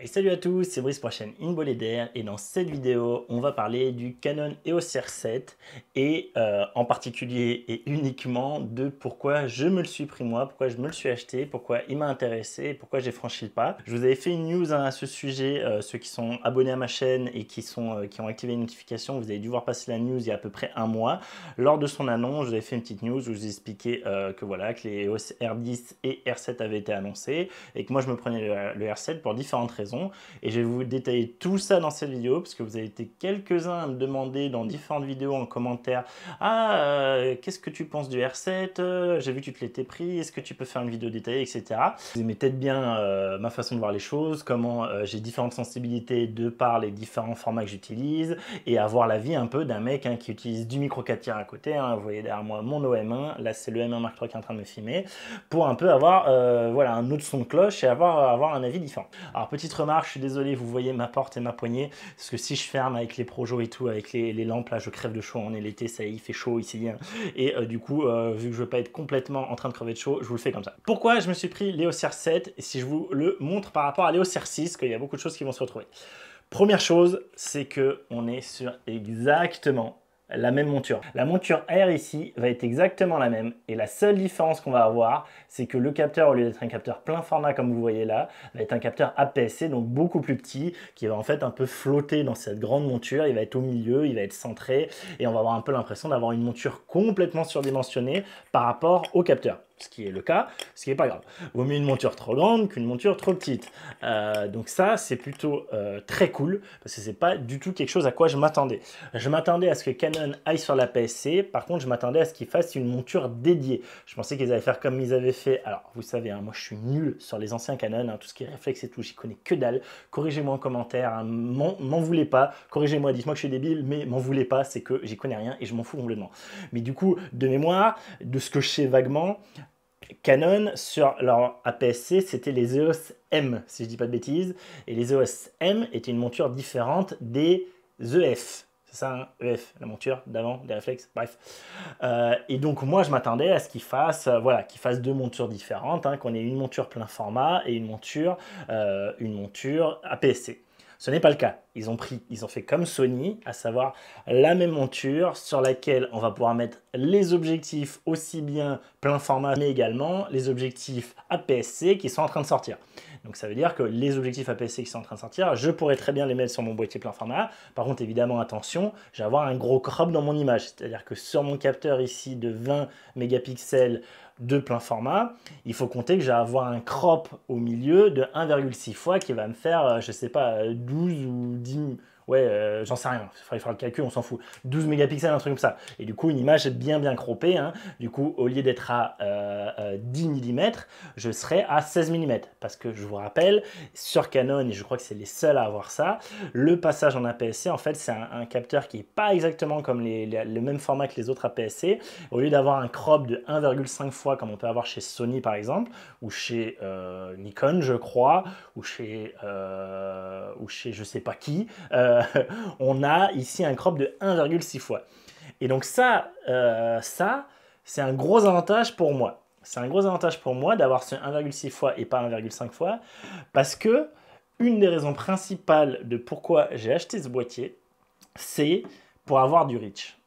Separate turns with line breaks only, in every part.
Et salut à tous, c'est Brice pour la chaîne InBoleDair et dans cette vidéo, on va parler du Canon EOS R7 et en particulier et uniquement de pourquoi je me le suis pris moi, pourquoi je me le suis acheté, pourquoi il m'a intéressé, pourquoi j'ai franchi le pas. Je vous avais fait une news à ce sujet, ceux qui sont abonnés à ma chaîne et qui ont activé les notifications, vous avez dû voir passer la news il y a à peu près un mois. Lors de son annonce, je vous avais fait une petite news où je vous ai expliqué que voilà, que les EOS R10 et R7 avaient été annoncés et que moi je me prenais le R7 pour différentes raisons. Et je vais vous détailler tout ça dans cette vidéo parce que vous avez été quelques-uns à me demander dans différentes vidéos en commentaire: ah, qu'est-ce que tu penses du R7? J'ai vu que tu te l'étais pris, est-ce que tu peux faire une vidéo détaillée, etc. Vous aimez peut-être bien ma façon de voir les choses, comment j'ai différentes sensibilités de par les différents formats que j'utilise et avoir l'avis un peu d'un mec qui utilise du micro 4 tiers à côté. Vous voyez derrière moi mon OM1, là c'est le M1 Mark III qui est en train de me filmer, pour un peu avoir voilà, un autre son de cloche et avoir un avis différent. Alors petite remarque, je suis désolé, vous voyez ma porte et ma poignée, parce que si je ferme avec les projos et tout, avec les lampes, là je crève de chaud, on est l'été, ça y est, il fait chaud ici, hein. Et du coup, vu que je veux pas être complètement en train de crever de chaud, je vous le fais comme ça. Pourquoi je me suis pris l'EOS R7, et si je vous le montre par rapport à l'EOS R6, qu'il y a beaucoup de choses qui vont se retrouver. Première chose, c'est que on est sur exactement la même monture. La monture R ici va être exactement la même et la seule différence qu'on va avoir, c'est que le capteur, au lieu d'être un capteur plein format comme vous voyez là, va être un capteur APS-C, donc beaucoup plus petit, qui va en fait un peu flotter dans cette grande monture. Il va être au milieu, il va être centré et on va avoir un peu l'impression d'avoir une monture complètement surdimensionnée par rapport au capteur. Ce qui est le cas, ce qui n'est pas grave. Vaut mieux une monture trop grande qu'une monture trop petite. Donc ça, c'est plutôt très cool, parce que c'est pas du tout quelque chose à quoi je m'attendais. Je m'attendais à ce que Canon aille sur la PSC, par contre je m'attendais à ce qu'ils fassent une monture dédiée. Je pensais qu'ils allaient faire comme ils avaient fait. Alors vous savez, moi je suis nul sur les anciens Canon, tout ce qui est réflexe et tout, j'y connais que dalle. Corrigez-moi en commentaire, m'en voulez pas, corrigez-moi, dites-moi que je suis débile, mais m'en voulez pas, c'est que j'y connais rien et je m'en fous complètement. Mais du coup, de mémoire, de ce que je sais vaguement, Canon, sur leur APS-C, c'était les EOS M, si je dis pas de bêtises. Et les EOS M étaient une monture différente des EF. C'est ça, hein, EF, la monture d'avant, des réflexes, bref. Et donc, moi, je m'attendais à ce qu'ils fassent, voilà, qu'ils fassent deux montures différentes, qu'on ait une monture plein format et une monture APS-C. Ce n'est pas le cas. Ils ont fait comme Sony, à savoir la même monture sur laquelle on va pouvoir mettre les objectifs aussi bien plein format, mais également les objectifs APS-C qui sont en train de sortir. Donc ça veut dire que les objectifs APS-C qui sont en train de sortir, je pourrais très bien les mettre sur mon boîtier plein format. Par contre, évidemment, attention, je vais avoir un gros crop dans mon image. C'est-à-dire que sur mon capteur ici de 20 mégapixels de plein format, il faut compter que je vais avoir un crop au milieu de 1,6 fois qui va me faire, je sais pas, 12 ou 10, ouais, j'en sais rien, il faudrait faire le calcul, on s'en fout, 12 mégapixels, un truc comme ça. Et du coup, une image bien croppée, du coup, au lieu d'être à 10 mm, je serai à 16 mm. Parce que je vous rappelle, sur Canon, et je crois que c'est les seuls à avoir ça, le passage en APS-C, en fait, c'est un capteur qui n'est pas exactement comme le même format que les autres APS-C. Au lieu d'avoir un crop de 1,5 fois comme on peut avoir chez Sony par exemple, ou chez Nikon je crois, ou chez je sais pas qui, on a ici un crop de 1,6 fois. Et donc ça c'est un gros avantage pour moi. C'est un gros avantage pour moi d'avoir ce 1,6 fois et pas 1,5 fois, parce que une des raisons principales de pourquoi j'ai acheté ce boîtier, c'est pour avoir du reach.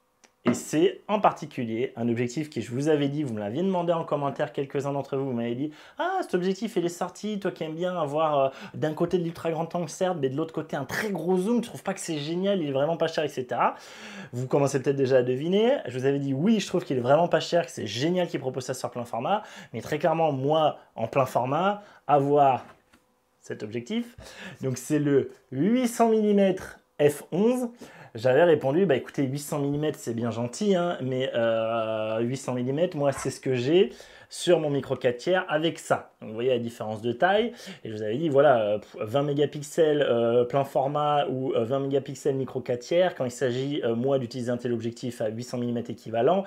Et c'est en particulier un objectif que je vous avais dit, vous me l'aviez demandé en commentaire, quelques-uns d'entre vous, vous m'avez dit: ah, cet objectif il est sorti, toi qui aimes bien avoir d'un côté de l'ultra grand angle certes, mais de l'autre côté un très gros zoom, tu trouves pas que c'est génial, il est vraiment pas cher, etc. Vous commencez peut-être déjà à deviner, je vous avais dit oui, je trouve qu'il est vraiment pas cher, que c'est génial qu'il propose ça sur plein format, mais très clairement, moi, en plein format, avoir cet objectif, donc c'est le 800 mm f11, j'avais répondu: bah écoutez, 800 mm c'est bien gentil, mais 800 mm, moi c'est ce que j'ai sur mon micro 4 tiers avec ça. Donc vous voyez la différence de taille, et je vous avais dit voilà, 20 mégapixels plein format ou 20 mégapixels micro 4 tiers, quand il s'agit moi d'utiliser un tel objectif à 800 mm équivalent,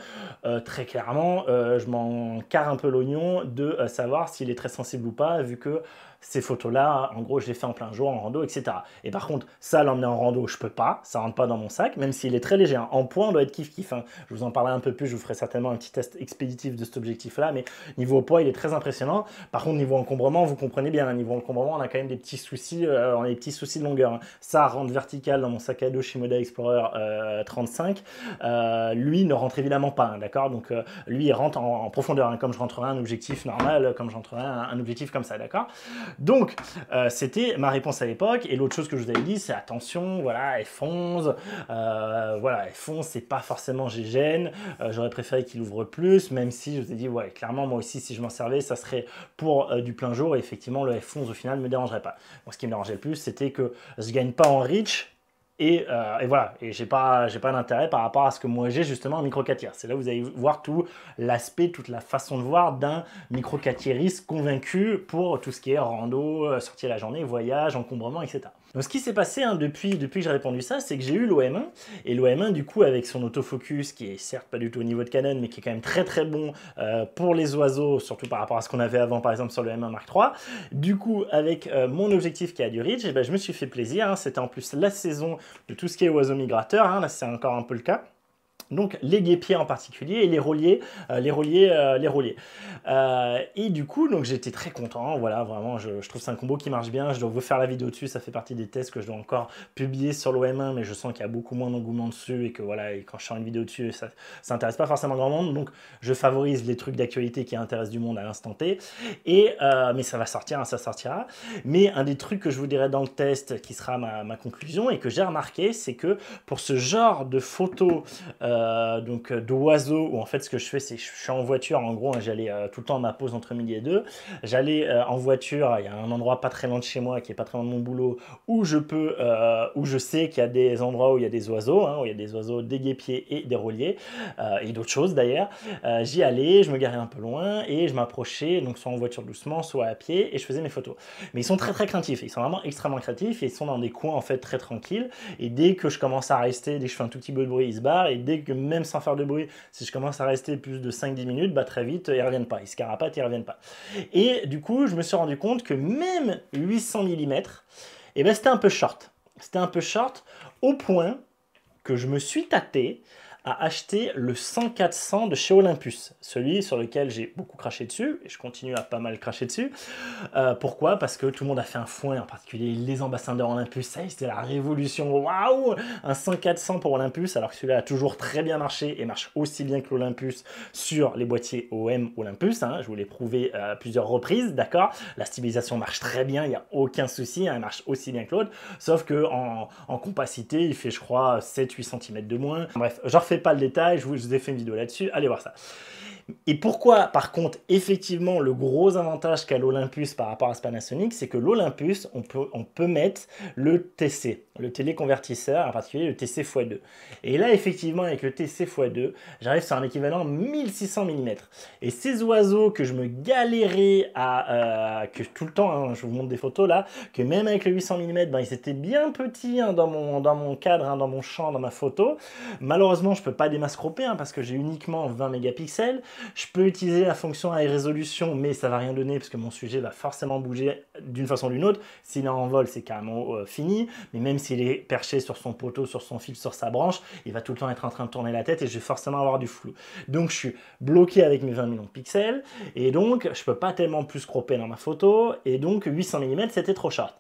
très clairement je m'en carre un peu l'oignon de savoir s'il est très sensible ou pas, vu que ces photos là en gros je les fais en plein jour, en rando, etc. Et par contre ça, l'emmener en rando je peux pas, ça rentre pas dans mon sac, même s'il est très léger. Hein. En poids, on doit être kiff-kiff. Hein. Je vous en parlerai un peu plus, je vous ferai certainement un petit test expéditif de cet objectif-là, mais niveau poids, il est très impressionnant. Par contre, niveau encombrement, vous comprenez bien, hein, niveau encombrement, on a quand même des petits soucis, on a des petits soucis de longueur. Hein. Ça rentre vertical dans mon sac à dos Shimoda Explorer 35. Lui ne rentre évidemment pas, hein, d'accord? Donc lui, il rentre en profondeur, hein, comme je rentrerai un objectif normal, comme je rentrerai un objectif comme ça, d'accord? Donc, c'était ma réponse à l'époque. Et l'autre chose que je vous avais dit, c'est attention, voilà, F11, voilà, F11, c'est pas forcément GGN. J'aurais préféré qu'il ouvre plus, même si je vous ai dit, ouais, clairement, moi aussi, si je m'en servais, ça serait pour du plein jour. Et effectivement, le F11, au final, ne me dérangerait pas. Moi, ce qui me dérangeait le plus, c'était que je gagne pas en reach. Et voilà, et j'ai pas d'intérêt par rapport à ce que moi j'ai justement en micro 4 tiers. C'est là où vous allez voir tout l'aspect, toute la façon de voir d'un micro 4 tiers convaincu pour tout ce qui est rando, sortie à la journée, voyage, encombrement, etc. Donc ce qui s'est passé hein, depuis que j'ai répondu ça, c'est que j'ai eu l'OM1, et l'OM1 du coup avec son autofocus, qui est certes pas du tout au niveau de Canon, mais qui est quand même très très bon pour les oiseaux, surtout par rapport à ce qu'on avait avant par exemple sur le M1 Mark III, du coup avec mon objectif qui a du reach, et ben, je me suis fait plaisir, hein, c'était en plus la saison de tout ce qui est oiseaux migrateurs, hein, là c'est encore un peu le cas. Donc les guêpiers en particulier et les rouliers, et du coup, donc j'étais très content, voilà, vraiment, je trouve que c'est un combo qui marche bien, je dois vous faire la vidéo dessus, ça fait partie des tests que je dois encore publier sur l'OM1, mais je sens qu'il y a beaucoup moins d'engouement dessus, et que voilà, et quand je sors une vidéo dessus, ça n'intéresse pas forcément grand monde, donc je favorise les trucs d'actualité qui intéressent du monde à l'instant T, et, mais ça va sortir, hein, ça sortira, mais un des trucs que je vous dirai dans le test, qui sera ma conclusion, et que j'ai remarqué, c'est que pour ce genre de photos, donc d'oiseaux, où en fait ce que je fais c'est que je suis en voiture, en gros hein, j'allais tout le temps à ma pause entre midi et deux, j'allais en voiture, il y a un endroit pas très loin de chez moi qui est pas très loin de mon boulot où je peux, où je sais qu'il y a des endroits où il y a des oiseaux, hein, où il y a des oiseaux, des guêpiers et des rouliers, et d'autres choses d'ailleurs, j'y allais, je me garais un peu loin et je m'approchais, donc soit en voiture doucement, soit à pied, et je faisais mes photos. Mais ils sont très très craintifs, ils sont vraiment extrêmement craintifs, et ils sont dans des coins en fait très tranquilles, et dès que je commence à rester, dès que je fais un tout petit peu de bruit, ils se barrent, et dès que même sans faire de bruit, si je commence à rester plus de 5-10 minutes, bah très vite, ils reviennent pas, ils se carapatent, ils reviennent pas. Et du coup, je me suis rendu compte que même 800 mm, eh ben, c'était un peu short. C'était un peu short au point que je me suis tâté à acheter le 100-400 de chez Olympus, celui sur lequel j'ai beaucoup craché dessus, et je continue à pas mal cracher dessus. Pourquoi? Parce que tout le monde a fait un foin, en particulier les ambassadeurs Olympus, ça y est, c'était la révolution, waouh! Un 100-400 pour Olympus, alors que celui-là a toujours très bien marché, et marche aussi bien que l'Olympus sur les boîtiers OM Olympus, hein, je vous l'ai prouvé à plusieurs reprises, d'accord? La stabilisation marche très bien, il n'y a aucun souci, hein, elle marche aussi bien que l'autre, sauf que en compacité, il fait je crois 7-8 cm de moins. Bref, je refais pas le détail, je vous ai fait une vidéo là-dessus, allez voir ça. Et pourquoi, par contre, effectivement, le gros avantage qu'a l'Olympus par rapport à ce Panasonic, c'est que l'Olympus, on peut mettre le TC, le téléconvertisseur, en particulier le TC x2. Et là, effectivement, avec le TC x2, j'arrive sur un équivalent 1600 mm. Et ces oiseaux que je me galérais que tout le temps, hein, je vous montre des photos là, que même avec le 800 mm, ben, ils étaient bien petits hein, dans mon cadre, hein, dans mon champ, dans ma photo. Malheureusement, je ne peux pas démascroper hein, parce que j'ai uniquement 20 mégapixels. Je peux utiliser la fonction high résolution, mais ça ne va rien donner parce que mon sujet va forcément bouger d'une façon ou d'une autre. S'il est en vol, c'est carrément fini. Mais même s'il est perché sur son poteau, sur son fil, sur sa branche, il va tout le temps être en train de tourner la tête et je vais forcément avoir du flou. Donc je suis bloqué avec mes 20 millions de pixels et donc je ne peux pas tellement plus cropper dans ma photo et donc 800 mm c'était trop short.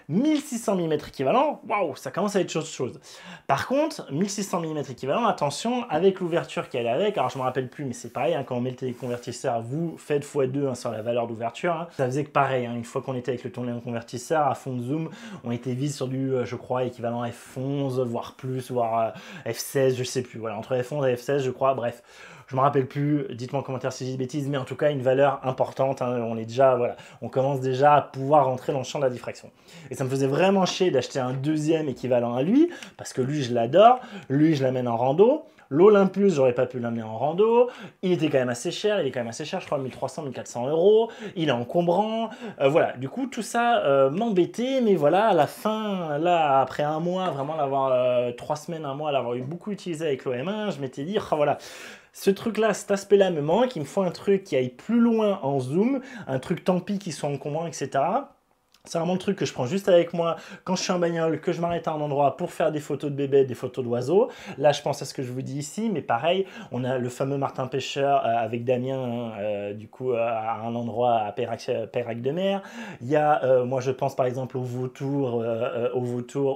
1600 mm équivalent, waouh, ça commence à être chose. Par contre, 1600 mm équivalent, attention, avec l'ouverture qui allait avec, alors je ne me rappelle plus, mais c'est pareil, hein, quand on met le téléconvertisseur, vous faites x2 hein, sur la valeur d'ouverture, hein, ça faisait que pareil, hein, une fois qu'on était avec le téléconvertisseur, à fond de zoom, on était vite sur du, je crois, équivalent F11, voire plus, voire F16, je sais plus, voilà, entre F11 et F16, je crois, bref. Je ne me rappelle plus, dites-moi en commentaire si j'ai des bêtises, mais en tout cas une valeur importante, hein, on est déjà, voilà, on commence déjà à pouvoir rentrer dans le champ de la diffraction. Et ça me faisait vraiment chier d'acheter un deuxième équivalent à lui, parce que lui je l'adore, lui je l'amène en rando, l'Olympus, j'aurais pas pu l'amener en rando, il était quand même assez cher, je crois 1300-1400 €, il est encombrant, voilà, du coup tout ça m'embêtait, mais voilà, à la fin, là, après un mois, vraiment l'avoir, 3 semaines, un mois, l'avoir eu beaucoup utilisé avec l'OM1, je m'étais dit, oh, voilà, ce truc-là, cet aspect-là me manque, il me faut un truc qui aille plus loin en zoom, un truc tant pis qui soit encombrant, etc. C'est vraiment le truc que je prends juste avec moi quand je suis en bagnole, que je m'arrête à un endroit pour faire des photos de bébés, des photos d'oiseaux. Là, je pense à ce que je vous dis ici, mais pareil, on a le fameux Martin Pêcheur avec Damien, hein, du coup, à un endroit à Peyrac-de-Mer. Il y a, moi, je pense par exemple au vautour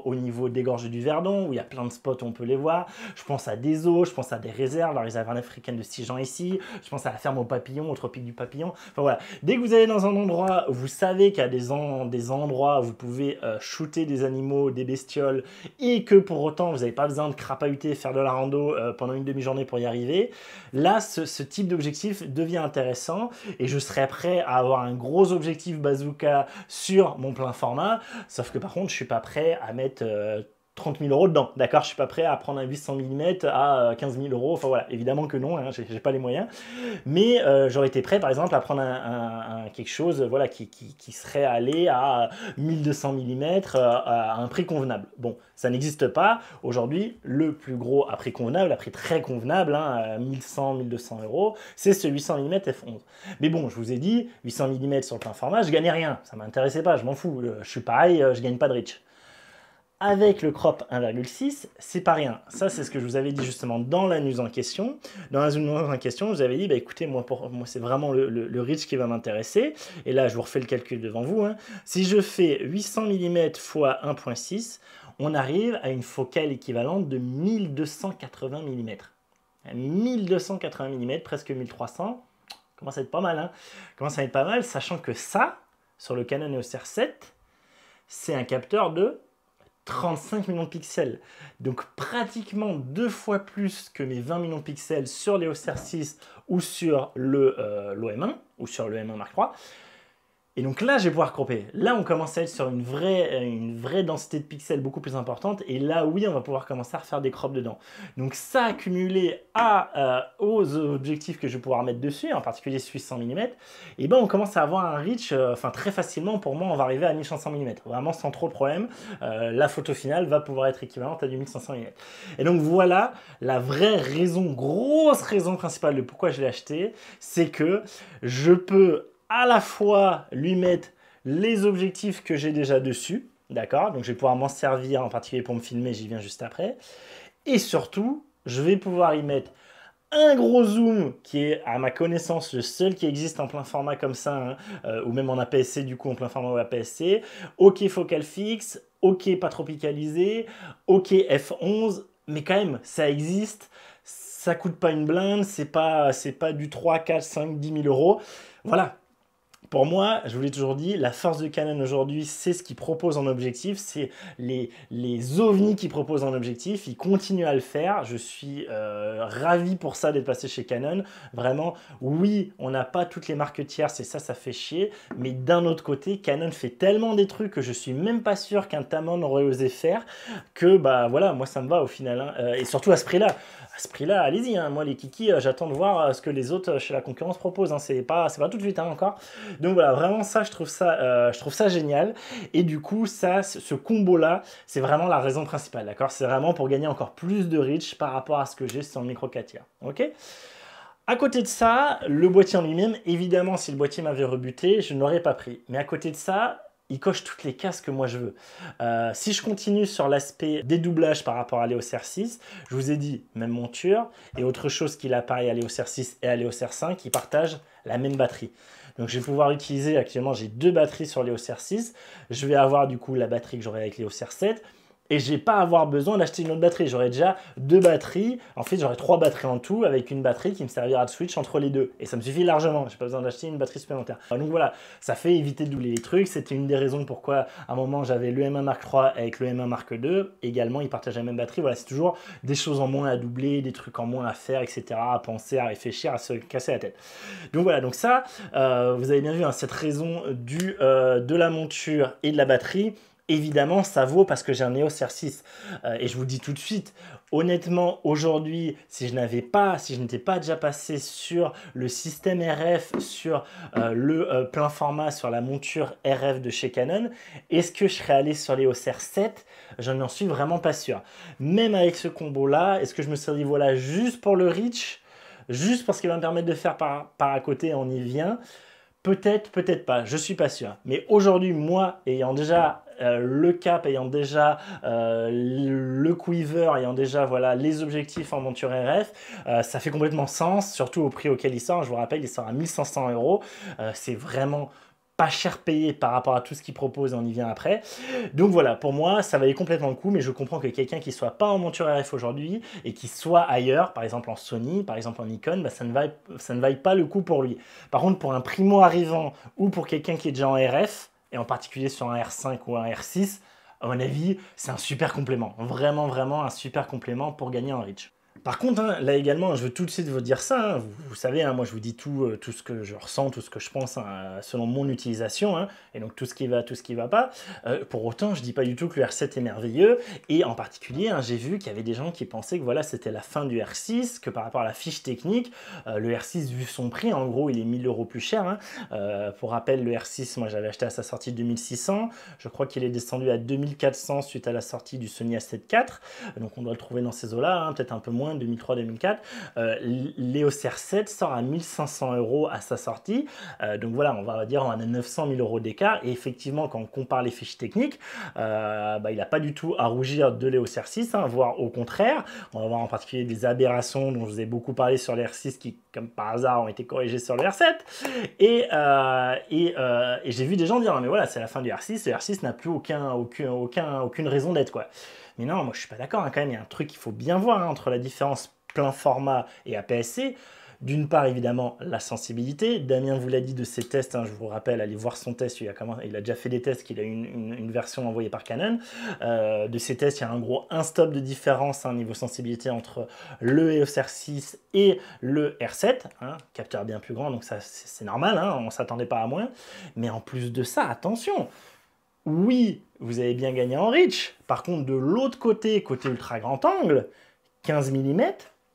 au niveau des gorges du Verdon, où il y a plein de spots où on peut les voir. Je pense à des eaux, je pense à des réserves, la réserve africaine de Sigean ici. Je pense à la ferme aux papillons, au tropique du papillon. Enfin voilà, dès que vous allez dans un endroit où vous savez qu'il y a des endroits où vous pouvez shooter des animaux, des bestioles, et que pour autant vous n'avez pas besoin de crapahuter, faire de la rando pendant une demi-journée pour y arriver, là ce type d'objectif devient intéressant et je serais prêt à avoir un gros objectif bazooka sur mon plein format, sauf que par contre je suis pas prêt à mettre 30 000 € dedans, d'accord? Je suis pas prêt à prendre un 800 mm à 15 000 €, enfin voilà, évidemment que non, hein, j'ai pas les moyens, mais j'aurais été prêt par exemple à prendre quelque chose voilà, qui serait allé à 1200 mm à un prix convenable. Bon, ça n'existe pas. Aujourd'hui, le plus gros à prix convenable, à prix très convenable, hein, 1100-1200 €, c'est ce 800 mm f11. Mais bon, je vous ai dit, 800 mm sur le plein format, je gagnais rien, ça m'intéressait pas, je m'en fous, je suis pareil, je gagne pas de reach. Avec le crop 1,6, c'est pas rien. Ça, c'est ce que je vous avais dit justement dans la news en question. Dans la news en question, je vous avais dit, bah, écoutez, moi c'est vraiment le reach qui va m'intéresser. Et là, je vous refais le calcul devant vous, hein. Si je fais 800 mm x 1,6, on arrive à une focale équivalente de 1280 mm. 1280 mm, presque 1300. Commence à être pas mal, hein. Commence à être pas mal, sachant que ça, sur le Canon EOS R7, c'est un capteur de 35 millions de pixels, donc pratiquement 2 fois plus que mes 20 millions de pixels sur l'EOS R6 ou sur l'OM1 ou sur le M1 Mark III. Et donc là, je vais pouvoir cropper. Là, on commence à être sur une vraie densité de pixels beaucoup plus importante. Et là, oui, on va pouvoir commencer à refaire des crops dedans. Donc ça, accumulé aux objectifs que je vais pouvoir mettre dessus, en particulier 800 mm, et ben on commence à avoir un reach, très facilement, pour moi, on va arriver à 1500 mm. Vraiment sans trop de problème. La photo finale va pouvoir être équivalente à du 1500 mm. Et donc voilà, la vraie raison, grosse raison principale de pourquoi je l'ai acheté, c'est que je peux à la fois lui mettre les objectifs que j'ai déjà dessus, d'accord? Donc je vais pouvoir m'en servir en particulier pour me filmer, j'y viens juste après. Et surtout, je vais pouvoir y mettre un gros zoom qui est à ma connaissance le seul qui existe en plein format comme ça, hein, ou même en APS-C du coup en plein format ou APS-C. Ok focal fixe, ok pas tropicalisé, ok f11, mais quand même ça existe. Ça coûte pas une blinde, c'est pas du 3, 4, 5, 10 000 €. Voilà. Pour moi, je vous l'ai toujours dit, la force de Canon aujourd'hui, c'est ce qu'ils proposent en objectif, c'est les ovnis qu'ils proposent en objectif, ils continuent à le faire, je suis ravi pour ça d'être passé chez Canon, vraiment, oui, on n'a pas toutes les marques tierces et ça fait chier, mais d'un autre côté, Canon fait tellement des trucs que je suis même pas sûr qu'un Tamron aurait osé faire, que bah voilà, moi ça me va au final, hein, et surtout à ce prix-là. À ce prix-là, allez-y, hein, moi les kikis, j'attends de voir ce que les autres chez la concurrence proposent, hein, c'est pas tout de suite hein, encore. Donc voilà, vraiment ça, je trouve ça génial. Et du coup, ça, ce combo-là, c'est vraiment la raison principale, d'accord? C'est vraiment pour gagner encore plus de reach par rapport à ce que j'ai sur le micro 4 tiers, ok? À côté de ça, le boîtier en lui-même, évidemment, si le boîtier m'avait rebuté, je ne l'aurais pas pris. Mais à côté de ça, il coche toutes les cases que moi je veux. Si je continue sur l'aspect dédoublage par rapport à l'EOS R6, je vous ai dit, même monture, et autre chose qu'il a pareil à l'EOS R6 et à l'EOS R5, ils partagent la même batterie. Donc je vais pouvoir utiliser, actuellement j'ai 2 batteries sur l'EOS R6, je vais avoir du coup la batterie que j'aurai avec l'EOS R7, et je vais pas avoir besoin d'acheter une autre batterie. J'aurai déjà 2 batteries. En fait, j'aurai 3 batteries en tout avec une batterie qui me servira de switch entre les deux. Et ça me suffit largement. Je n'ai pas besoin d'acheter une batterie supplémentaire. Donc voilà, ça fait éviter de doubler les trucs. C'était une des raisons pourquoi à un moment j'avais le M1 Mark III avec le M1 Mark II. Également, ils partagent la même batterie. Voilà, c'est toujours des choses en moins à doubler, des trucs en moins à faire, etc. À penser, à réfléchir, à se casser la tête. Donc voilà, donc ça, vous avez bien vu hein, cette raison de la monture et de la batterie. Évidemment, ça vaut parce que j'ai un EOS R6. Et je vous dis tout de suite, honnêtement, aujourd'hui, si je n'étais pas déjà passé sur le système RF, sur le plein format, sur la monture RF de chez Canon, est-ce que je serais allé sur l'EOS R7? Je n'en suis vraiment pas sûr. Même avec ce combo-là, est-ce que je me serais dit, voilà, juste pour le reach, juste parce qu'il va me permettre de faire par à côté, on y vient? Peut-être, peut-être pas, je suis pas sûr. Mais aujourd'hui, moi, ayant déjà le cap, ayant déjà le quiver, ayant déjà voilà, les objectifs en monture RF, ça fait complètement sens, surtout au prix auquel il sort. Je vous rappelle, il sort à 1500 €. C'est vraiment pas cher payé par rapport à tout ce qu'il propose, on y vient après. Donc voilà, pour moi, ça valait complètement le coup, mais je comprends que quelqu'un qui soit pas en monture RF aujourd'hui et qui soit ailleurs, par exemple en Sony, par exemple en Nikon, bah, ça ne vaille pas le coup pour lui. Par contre, pour un primo arrivant ou pour quelqu'un qui est déjà en RF, et en particulier sur un R5 ou un R6, à mon avis, c'est un super complément. Vraiment, vraiment un super complément pour gagner en reach. Par contre, hein, là également, je veux tout de suite vous dire ça, hein, vous savez, hein, moi je vous dis tout, tout ce que je ressens, tout ce que je pense hein, selon mon utilisation, hein, et donc tout ce qui va, tout ce qui va pas. Pour autant, je dis pas du tout que le R7 est merveilleux, et en particulier, hein, j'ai vu qu'il y avait des gens qui pensaient que voilà, c'était la fin du R6, que par rapport à la fiche technique, le R6, vu son prix, en gros, il est 1000 € plus cher. Hein. Pour rappel, le R6, moi j'avais acheté à sa sortie 2600, je crois qu'il est descendu à 2400 suite à la sortie du Sony A7 IV, donc on doit le trouver dans ces eaux-là, hein, peut-être un peu moins, 2003-2004. L'EOS R7 sort à 1500 € à sa sortie. Donc voilà, on va dire on a 900 000 € d'écart. Et effectivement, quand on compare les fiches techniques, bah, il n'a pas du tout à rougir de l'EOS R6, hein, voire au contraire. On va voir en particulier des aberrations dont je vous ai beaucoup parlé sur le R6 qui, comme par hasard, ont été corrigées sur le R7. Et j'ai vu des gens dire, mais voilà, c'est la fin du R6, le R6 n'a plus aucune raison d'être, quoi. Mais non, moi je suis pas d'accord, hein, quand même, il y a un truc qu'il faut bien voir hein, entre la différence plein format et APS-C. D'une part, évidemment, la sensibilité. Damien vous l'a dit de ses tests, hein, je vous rappelle, allez voir son test, il a déjà fait des tests, qu'il a une version envoyée par Canon. De ses tests, il y a un gros un stop de différence hein, niveau sensibilité entre le EOS R6 et le R7. Hein, capteur bien plus grand, donc ça c'est normal, hein, on ne s'attendait pas à moins. Mais en plus de ça, attention, oui, vous avez bien gagné en reach. Par contre, de l'autre côté, côté ultra grand angle, 15 mm,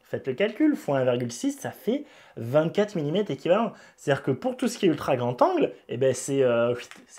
faites le calcul, x 1,6, ça fait 24 mm équivalent. C'est-à-dire que pour tout ce qui est ultra grand angle, eh ben c'est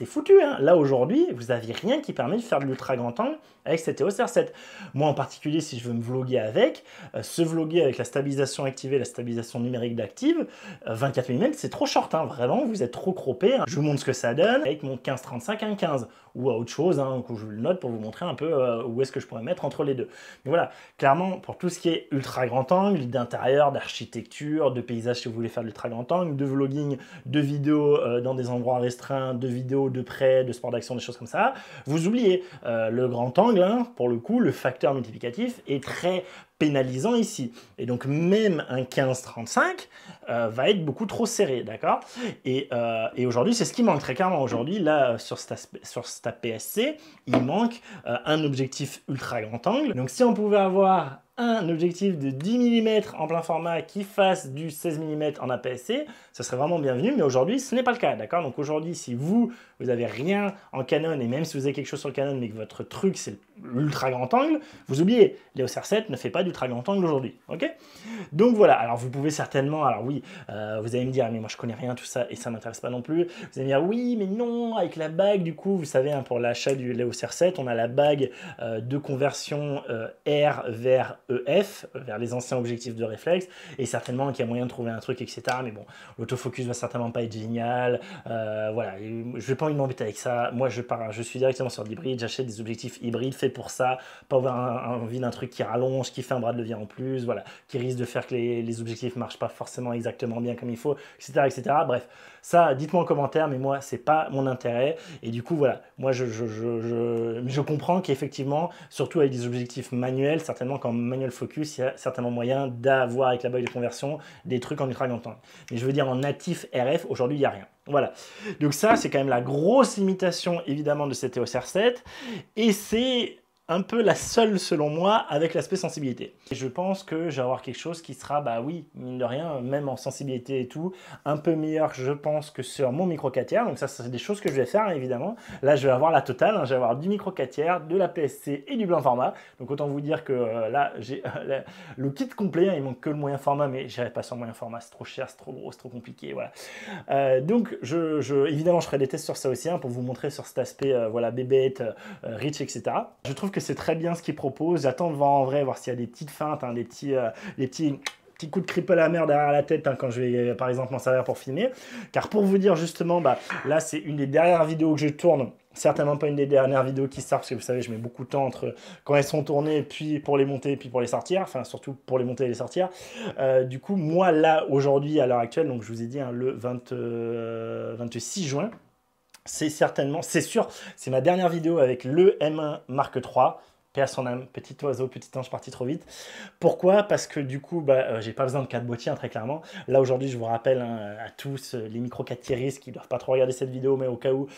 foutu. Hein. Là, aujourd'hui, vous n'avez rien qui permet de faire de l'ultra grand angle avec cette EOS R7. Moi, en particulier, si je veux me vloguer avec, se vloguer avec la stabilisation activée, la stabilisation numérique d'active, 24 mm, c'est trop short. Hein. Vraiment, vous êtes trop croppé. Hein. Je vous montre ce que ça donne avec mon 15-35 1.15 ou à autre chose, hein, que je le note pour vous montrer un peu où est-ce que je pourrais mettre entre les deux. Mais voilà, clairement, pour tout ce qui est ultra grand angle, d'intérieur, d'architecture, de paysage si vous voulez faire de l'ultra grand angle, de vlogging, de vidéos dans des endroits restreints, de vidéos de près, de sport d'action, des choses comme ça, vous oubliez. Le grand angle, hein, pour le coup, le facteur multiplicatif est très pénalisant ici. Et donc même un 15-35 va être beaucoup trop serré, d'accord? Et aujourd'hui, c'est ce qui manque très clairement. Aujourd'hui, là, sur cet APS-C, il manque un objectif ultra grand angle. Donc si on pouvait avoir un objectif de 10 mm en plein format qui fasse du 16 mm en APS-C, ça serait vraiment bienvenu, mais aujourd'hui, ce n'est pas le cas, d'accord? Donc aujourd'hui, si vous n'avez rien en Canon, et même si vous avez quelque chose sur le Canon, mais que votre truc, c'est l'ultra grand angle, vous oubliez, l'EOS R7 ne fait pas d'ultra grand angle aujourd'hui, ok? Donc voilà, alors vous pouvez certainement, alors oui, vous allez me dire, mais moi je connais rien tout ça, et ça m'intéresse pas non plus, vous allez me dire, oui, mais non, avec la bague, du coup, vous savez, hein, pour l'achat du l'EOS R7, on a la bague de conversion R vers EF, vers les anciens objectifs de réflexe, et certainement qu'il y a moyen de trouver un truc, etc. Mais bon, l'autofocus va certainement pas être génial, voilà, je vais pas envie de m'embêter avec ça. Moi, je suis directement sur l'hybride, j'achète des objectifs hybrides faits pour ça, pas avoir envie d'un truc qui rallonge, qui fait un bras de levier en plus, voilà, qui risque de faire que les objectifs marchent pas forcément exactement bien comme il faut, etc., etc. Bref, ça, dites-moi en commentaire, mais moi, c'est pas mon intérêt. Et du coup, voilà, moi, je comprends qu'effectivement, surtout avec des objectifs manuels, certainement qu'en manuel focus, il y a certainement moyen d'avoir avec la bague de conversion des trucs en ultra grand angle. Mais je veux dire, en natif RF, aujourd'hui, il n'y a rien. Voilà. Donc ça, c'est quand même la grosse limitation, évidemment, de cette EOS R7. Et c'est un peu la seule, selon moi, avec l'aspect sensibilité. Et je pense que je vais avoir quelque chose qui sera, bah oui, mine de rien, même en sensibilité et tout, un peu meilleur, je pense, que sur mon micro 4 tiers. Donc ça, c'est des choses que je vais faire, hein, évidemment. Là, je vais avoir la totale, hein, je vais avoir du micro 4 tiers, de la PSC et du plein format. Donc autant vous dire que là, j'ai le kit complet, hein, il manque que le moyen format, mais j'irai pas sur le moyen format, c'est trop cher, c'est trop gros, c'est trop compliqué, voilà. Donc, évidemment, je ferai des tests sur ça aussi, hein, pour vous montrer sur cet aspect, voilà, bébête, rich, etc. Je trouve que c'est très bien ce qu'ils proposent. J'attends de voir en vrai, voir s'il y a des petites feintes, hein, des petits petit coup de cripple à mer derrière la tête hein, quand je vais par exemple m'en servir pour filmer. Car pour vous dire justement, bah, là c'est une des dernières vidéos que je tourne. Certainement pas une des dernières vidéos qui sortent, parce que vous savez, je mets beaucoup de temps entre quand elles sont tournées, puis pour les monter, puis pour les sortir. Enfin, surtout pour les monter et les sortir. Du coup, moi, là, aujourd'hui, à l'heure actuelle, donc je vous ai dit, hein, le 26 juin, c'est certainement, c'est sûr, c'est ma dernière vidéo avec le M1 Mark III. Paix à son âme, petit oiseau, petit ange parti trop vite. Pourquoi? Parce que du coup, bah, j'ai pas besoin de 4 boîtiers, hein, très clairement. Là, aujourd'hui, je vous rappelle hein, à tous, les micro 4 tiristes qui doivent pas trop regarder cette vidéo, mais au cas où,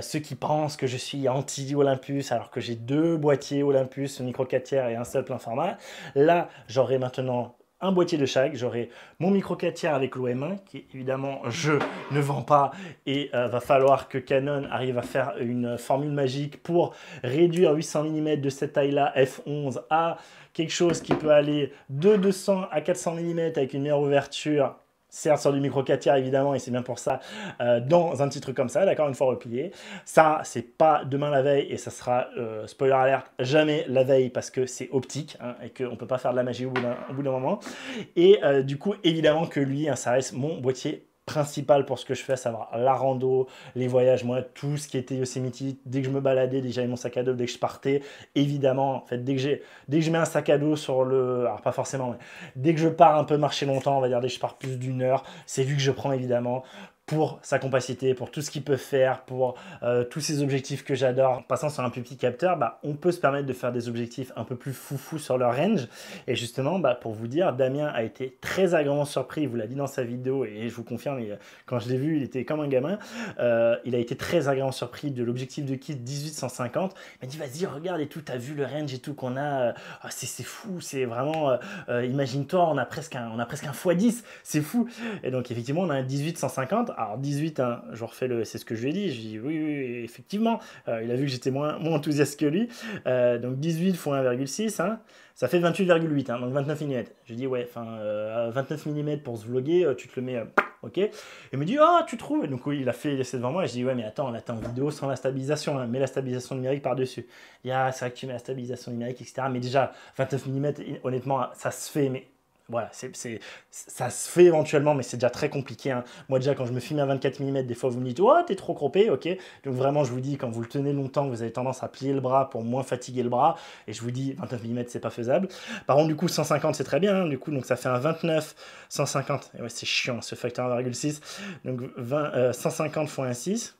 ceux qui pensent que je suis anti-Olympus, alors que j'ai 2 boîtiers Olympus, micro 4 tiers et un seul plein format. Là, j'aurai maintenant un boîtier de chaque, j'aurai mon micro 4 tiers avec l'OM1 qui évidemment je ne vends pas et va falloir que Canon arrive à faire une formule magique pour réduire 800 mm de cette taille là f11 à quelque chose qui peut aller de 200 à 400 mm avec une meilleure ouverture. Certes sur du micro 4 tiers évidemment, et c'est bien pour ça, dans un petit truc comme ça, d'accord, une fois replié. Ça, c'est pas demain la veille, et ça sera, spoiler alert, jamais la veille, parce que c'est optique, hein, et qu'on peut pas faire de la magie au bout d'un moment. Et du coup, évidemment que lui, hein, ça reste mon boîtier principal pour ce que je fais, à savoir la rando, les voyages, moi, tout ce qui était Yosemite, dès que je me baladais, dès que j'avais mon sac à dos, dès que je partais, évidemment, en fait, dès que je mets un sac à dos sur le... Alors, pas forcément, mais dès que je pars un peu marcher longtemps, on va dire, dès que je pars plus d'une heure, c'est lui que je prends, évidemment, pour sa compacité, pour tout ce qu'il peut faire, pour tous ces objectifs que j'adore. En passant sur un plus petit capteur, bah, on peut se permettre de faire des objectifs un peu plus foufou sur leur range. Et justement, bah, pour vous dire, Damien a été très agréablement surpris, il vous l'a dit dans sa vidéo, et je vous confirme, quand je l'ai vu, il était comme un gamin. Il a été très agréablement surpris de l'objectif de kit 18-150. Il m'a dit, vas-y, regarde et tout, t'as vu le range et tout qu'on a. C'est fou, c'est vraiment... imagine-toi, on a presque un x10, c'est fou. Et donc, effectivement, on a un 18-150. Alors 18, hein, je refais c'est ce que je lui ai dit. Je dis oui, oui, effectivement. Il a vu que j'étais moins enthousiaste que lui. Donc 18 x 1,6, hein, ça fait 28,8, hein, donc 29 mm. Je lui dis ouais, enfin 29 mm pour se vlogger, tu te le mets, ok. Et il me dit oh tu trouves. Donc oui, il a fait l'essai devant moi. Et je dis ouais mais attends, là t'es en vidéo sans la stabilisation, hein, mets la stabilisation numérique par dessus. Il y a c'est vrai que tu mets la stabilisation numérique, etc. Mais déjà 29 mm, honnêtement, ça se fait, mais voilà, ça se fait éventuellement, mais c'est déjà très compliqué. Hein. Moi, déjà, quand je me filme à 24 mm, des fois, vous me dites « Oh, t'es trop croppé, ok ?» Donc vraiment, je vous dis, quand vous le tenez longtemps, vous avez tendance à plier le bras pour moins fatiguer le bras. Et je vous dis, 29 mm, c'est pas faisable. Par contre, du coup, 150, c'est très bien. Hein, du coup, donc ça fait un 29, 150. Et ouais, c'est chiant, ce facteur 1,6. Donc 150 x 1,6,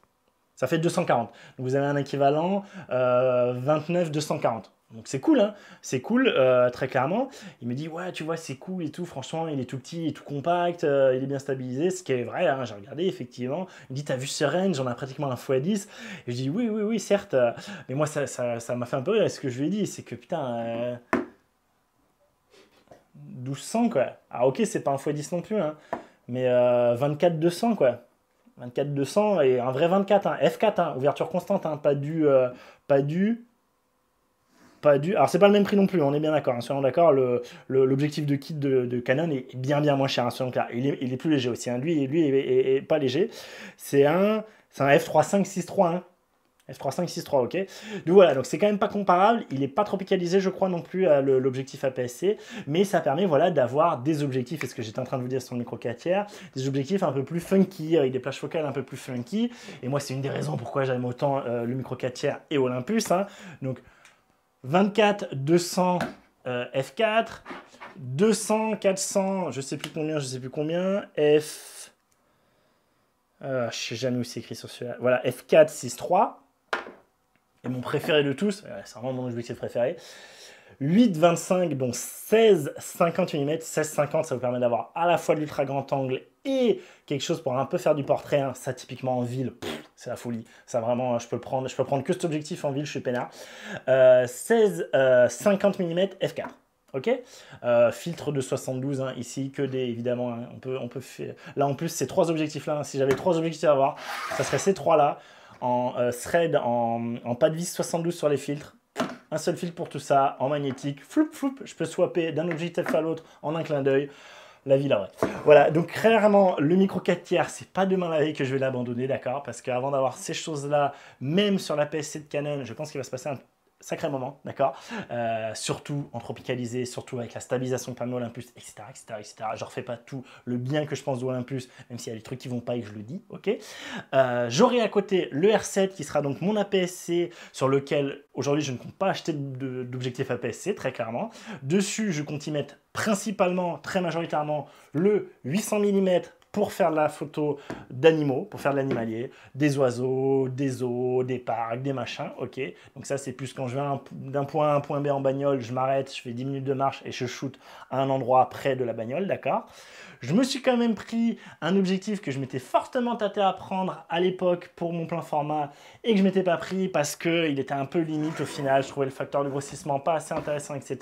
ça fait 240. Donc vous avez un équivalent 29, 240. Donc c'est cool, hein, c'est cool, très clairement. Il me dit, ouais, tu vois, c'est cool et tout, franchement, il est tout petit, il est tout compact, il est bien stabilisé, ce qui est vrai, hein, j'ai regardé, effectivement. Il me dit, t'as vu ce range, j'en ai pratiquement un x10. Et je dis, oui, oui, oui, certes, mais moi, ça m'a fait un peu rire, ce que je lui ai dit, c'est que, putain, 1200, quoi. Ah, ok, c'est pas un x10 non plus, hein, mais 24-200, quoi. 24-200 et un vrai 24, hein, F4, hein, ouverture constante, hein, pas du... Alors, c'est pas le même prix non plus, on est bien d'accord. Hein, soyons d'accord, l'objectif de kit de Canon est bien moins cher, hein, soyons clairs. Il est plus léger aussi. Hein. Lui est pas léger. C'est un F3563. Hein. F3563, ok. Donc voilà, donc c'est quand même pas comparable. Il n'est pas tropicalisé, je crois, non plus à l'objectif APS-C. Mais ça permet voilà, d'avoir des objectifs, et ce que j'étais en train de vous dire sur le micro 4 tiers, des objectifs un peu plus funky, avec des plages focales un peu plus funky. Et moi, c'est une des raisons pourquoi j'aime autant le micro 4 tiers et Olympus. Hein. Donc, 24, 200 F4, 200, 400, je sais plus combien, F... je sais jamais où c'est écrit sur celui-là. Voilà, F4, 6.3. Et mon préféré de tous, c'est vraiment mon objectif préféré. 8-25, donc 16-50 mm. 16-50, ça vous permet d'avoir à la fois de l'ultra grand angle et quelque chose pour un peu faire du portrait. Hein. Ça, typiquement en ville, c'est la folie. Ça, vraiment, je peux prendre que cet objectif en ville, je suis peinard. 16-50 mm f4. Ok, filtre de 72 hein, ici, que des, évidemment, hein, on peut faire... Là, en plus, ces 3 objectifs-là, hein, si j'avais 3 objectifs à avoir, ça serait ces 3-là, en thread, en pas de vis 72 sur les filtres, un seul filtre pour tout ça, en magnétique, floup, floup, je peux swapper d'un objectif à l'autre en un clin d'œil. La vie, là, ouais. Voilà, donc clairement, le micro 4 tiers, c'est pas demain la veille que je vais l'abandonner, d'accord? Parce qu'avant d'avoir ces choses-là, même sur la PSC de Canon, je pense qu'il va se passer sacré moment, d'accord, surtout en tropicalisé, surtout avec la stabilisation panneau Olympus, etc., etc., etc. Je refais pas tout le bien que je pense d'Olympus, même s'il y a des trucs qui vont pas et que je le dis, ok. J'aurai à côté le R7 qui sera donc mon APS-C sur lequel aujourd'hui je ne compte pas acheter d'objectif APS-C, très clairement. Dessus, je compte y mettre principalement, très majoritairement, le 800 mm pour faire de la photo d'animaux, pour faire de l'animalier, des oiseaux, des eaux, des parcs, des machins, ok. Donc ça, c'est plus quand je vais d'un point A à un point B en bagnole, je m'arrête, je fais 10 minutes de marche et je shoot à un endroit près de la bagnole, d'accord. Je me suis quand même pris un objectif que je m'étais fortement tâté à prendre à l'époque pour mon plein format et que je ne m'étais pas pris parce qu'il était un peu limite au final, je trouvais le facteur de grossissement pas assez intéressant, etc.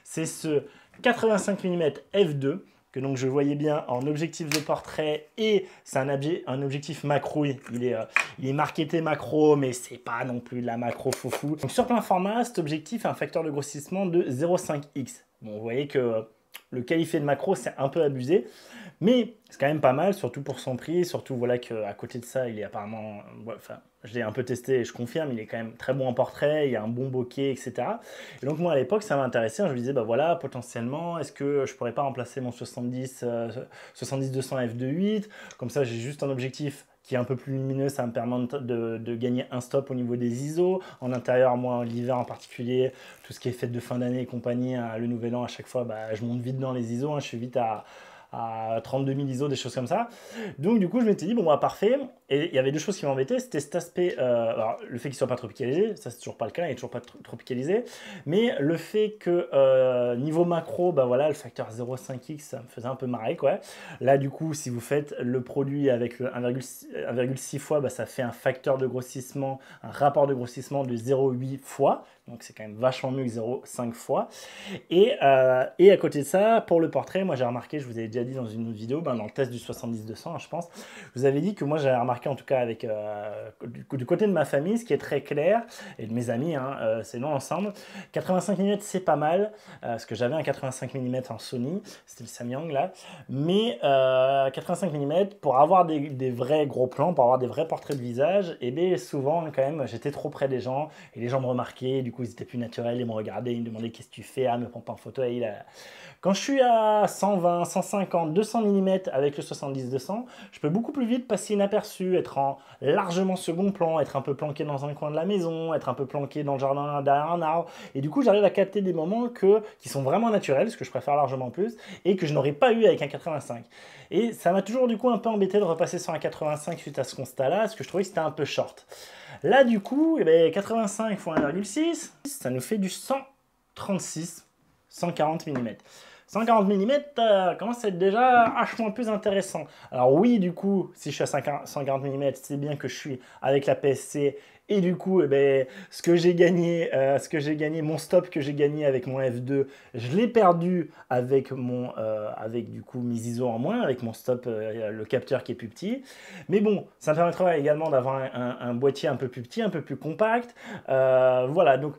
C'est ce 85 mm f2 que donc je voyais bien en objectif de portrait et c'est un objectif macro. Il est marketé macro, mais c'est pas non plus de la macro foufou. Donc sur plein format, cet objectif a un facteur de grossissement de 0,5x. Bon, vous voyez que le qualifié de macro, c'est un peu abusé, mais c'est quand même pas mal, surtout pour son prix. Surtout voilà qu'à côté de ça, il est apparemment, enfin, je l'ai un peu testé et je confirme, il est quand même très bon en portrait, il y a un bon bokeh, etc. Et donc moi à l'époque, ça m'intéressait, je me disais, bah voilà, potentiellement, est-ce que je pourrais pas remplacer mon 70-200 f2.8, comme ça j'ai juste un objectif qui est un peu plus lumineux, ça me permet de gagner un stop au niveau des ISO. En intérieur, moi, l'hiver en particulier, tout ce qui est fête de fin d'année et compagnie, le nouvel an, à chaque fois, bah, je monte vite dans les ISO, je suis vite à 32 000 ISO, des choses comme ça. Donc du coup, je m'étais dit, bon, bah, parfait. Et il y avait deux choses qui m'embêtaient, c'était cet aspect, alors, le fait qu'il ne soit pas tropicalisé, ça c'est toujours pas le cas, il n'est toujours pas tropicalisé, mais le fait que niveau macro, bah voilà, le facteur 0,5x, ça me faisait un peu marrer, quoi. Là, du coup, si vous faites le produit avec le 1,6 fois, bah, ça fait un facteur de grossissement, un rapport de grossissement de 0,8 fois, donc c'est quand même vachement mieux que 0,5 fois. Et à côté de ça, pour le portrait, moi j'ai remarqué, je vous avais déjà dit dans une autre vidéo, dans le test du 70-200, je pense, je vous avais dit que moi j'avais remarqué en tout cas avec du côté de ma famille, ce qui est très clair, et de mes amis, c'est nous ensemble, 85 mm c'est pas mal, parce que j'avais un 85 mm en Sony, c'était le Samyang là, mais 85 mm pour avoir des vrais gros plans, pour avoir des vrais portraits de visage, et bien souvent quand même j'étais trop près des gens, et les gens me remarquaient, du coup ils étaient plus naturels, ils me regardaient, ils me demandaient qu'est-ce que tu fais, me prends pas en photo, et quand je suis à 120, 150, 200 mm avec le 70-200, je peux beaucoup plus vite passer inaperçu, être en largement second plan, être un peu planqué dans un coin de la maison, être un peu planqué dans le jardin derrière un arbre. Et du coup, j'arrive à capter des moments qui sont vraiment naturels, ce que je préfère largement plus, et que je n'aurais pas eu avec un 85. Et ça m'a toujours du coup un peu embêté de repasser sur un 85 suite à ce constat-là, parce que je trouvais que c'était un peu short. Là, du coup, 85 x 1,6, ça nous fait du 136, 140 mm. 140 mm commence à être déjà vachement plus intéressant. Alors oui, du coup, si je suis à 140 mm, c'est bien que je suis avec la PSC. Et du coup, ce que j'ai gagné, mon stop que j'ai gagné avec mon F2, je l'ai perdu avec du coup mes ISO en moins, avec mon stop, le capteur qui est plus petit. Mais bon, ça me permettra également d'avoir un boîtier un peu plus petit, un peu plus compact. Voilà, donc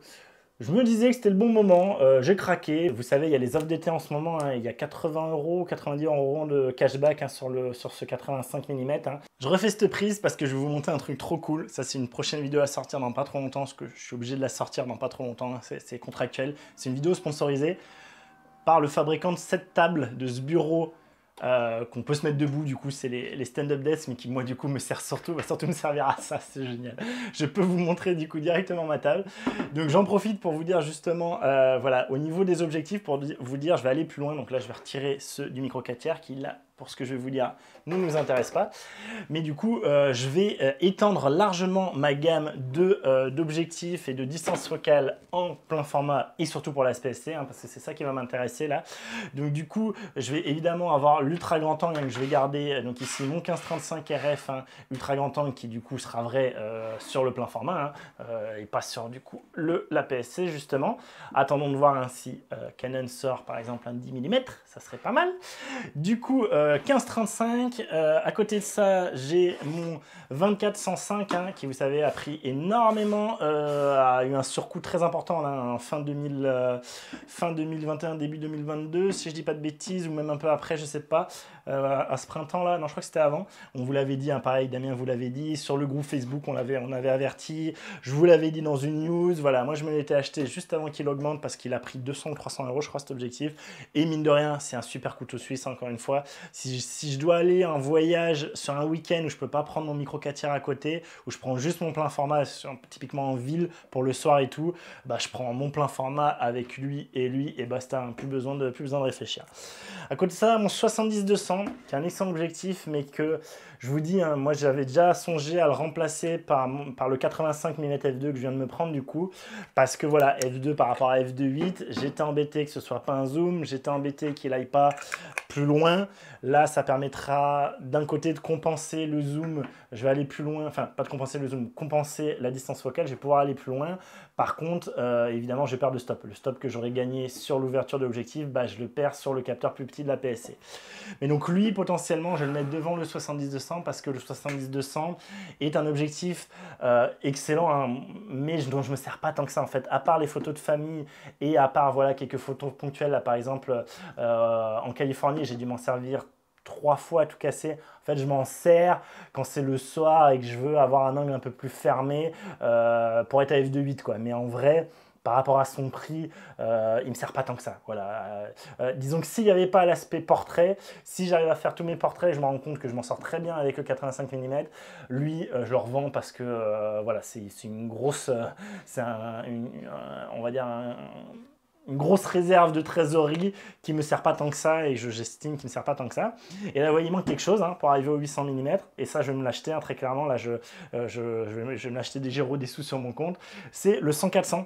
je me disais que c'était le bon moment, j'ai craqué. Vous savez, il y a les offres d'été en ce moment, il y a 80 €, 90 € de cashback sur ce 85 mm. Je refais cette prise parce que je vais vous montrer un truc trop cool. Ça, c'est une prochaine vidéo à sortir dans pas trop longtemps, parce que je suis obligé de la sortir dans pas trop longtemps, c'est contractuel. C'est une vidéo sponsorisée par le fabricant de cette table, de ce bureau, qu'on peut se mettre debout, du coup c'est les stand-up desks, mais qui moi du coup me sert surtout, va surtout me servir à ça, c'est génial. Je peux vous montrer du coup directement ma table. Donc j'en profite pour vous dire justement, voilà, au niveau des objectifs, pour vous dire, je vais aller plus loin. Donc là je vais retirer ceux du micro 4 tiers qui là, pour ce que je vais vous dire, ne nous intéresse pas. Mais du coup, je vais étendre largement ma gamme d'objectifs et de distance focale en plein format et surtout pour la SPSC, parce que c'est ça qui va m'intéresser là. Donc du coup, je vais évidemment avoir l'ultra grand angle, que je vais garder, donc ici mon 1535 RF, ultra grand angle qui du coup sera vrai sur le plein format, et pas sur du coup la PSC justement. Attendons de voir si Canon sort par exemple un 10 mm, ça serait pas mal. Du coup, 15-35. À côté de ça, j'ai mon 24-105 hein, qui, vous savez, a pris énormément, a eu un surcoût très important là, en fin 2021, début 2022, si je dis pas de bêtises, ou même un peu après, je sais pas, à ce printemps-là, non, je crois que c'était avant. On vous l'avait dit, hein, pareil, Damien vous l'avait dit, sur le groupe Facebook, on avait averti, je vous l'avais dit dans une news, voilà, moi je me l'étais acheté juste avant qu'il augmente parce qu'il a pris 200 ou 300 euros, je crois, cet objectif, et mine de rien, c'est un super couteau suisse, encore une fois. Si je dois aller en voyage sur un week-end où je peux pas prendre mon micro 4 tiers à côté, où je prends juste mon plein format, typiquement en ville, pour le soir et tout, bah, je prends mon plein format avec lui, et basta, hein, plus besoin de réfléchir. À côté de ça, mon 70-200, qui est un excellent objectif, mais que, je vous dis, hein, moi j'avais déjà songé à le remplacer par le 85 mm f2 que je viens de me prendre du coup, parce que voilà, f2 par rapport à f2.8, j'étais embêté que ce soit pas un zoom, j'étais embêté qu'il aille pas plus loin. Là, ça permettra d'un côté de compenser le zoom, je vais aller plus loin, enfin pas de compenser le zoom, compenser la distance focale, je vais pouvoir aller plus loin. Par contre, évidemment, je perds de stop. Le stop que j'aurais gagné sur l'ouverture de l'objectif, bah, je le perds sur le capteur plus petit de la PSC. Mais donc lui, potentiellement, je vais le mettre devant le 70-200 parce que le 70-200 est un objectif excellent, hein, mais dont je ne me sers pas tant que ça en fait. À part les photos de famille et à part voilà, quelques photos ponctuelles, là, par exemple en Californie, j'ai dû m'en servir 3 fois à tout casser. En fait, je m'en sers quand c'est le soir et que je veux avoir un angle un peu plus fermé pour être à f2.8 quoi. Mais en vrai, par rapport à son prix, il ne me sert pas tant que ça. Voilà. Disons que s'il n'y avait pas l'aspect portrait, si j'arrive à faire tous mes portraits, je me rends compte que je m'en sors très bien avec le 85 mm. Lui, je le revends parce que voilà, c'est une grosse, on va dire une grosse réserve de trésorerie qui me sert pas tant que ça et j'estime qu'il me sert pas tant que ça. Et là, vous voyez, il manque quelque chose hein, pour arriver au 800 mm et ça, je vais me l'acheter hein, très clairement. Là, je vais me l'acheter des géros, des sous sur mon compte. C'est le 100-400.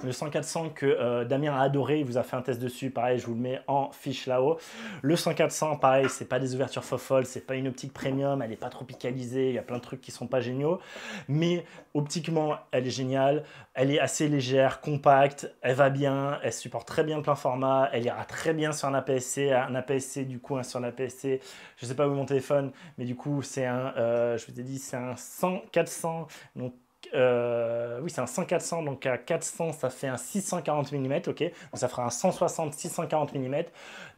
Le 100-400 que Damien a adoré, il vous a fait un test dessus, pareil, je vous le mets en fiche là-haut. Le 100-400, pareil, c'est pas des ouvertures faux-folles, c'est pas une optique premium, elle n'est pas tropicalisée, il y a plein de trucs qui sont pas géniaux, mais optiquement, elle est géniale, elle est assez légère, compacte, elle va bien, elle supporte très bien le plein format, elle ira très bien sur un APS-C du coup, hein, sur l'APS-C, je sais pas où est mon téléphone, mais du coup, c'est je vous ai dit, c'est un 100-400, donc oui, c'est un 100-400, donc à 400, ça fait un 640 mm, ok, donc ça fera un 160-640 mm.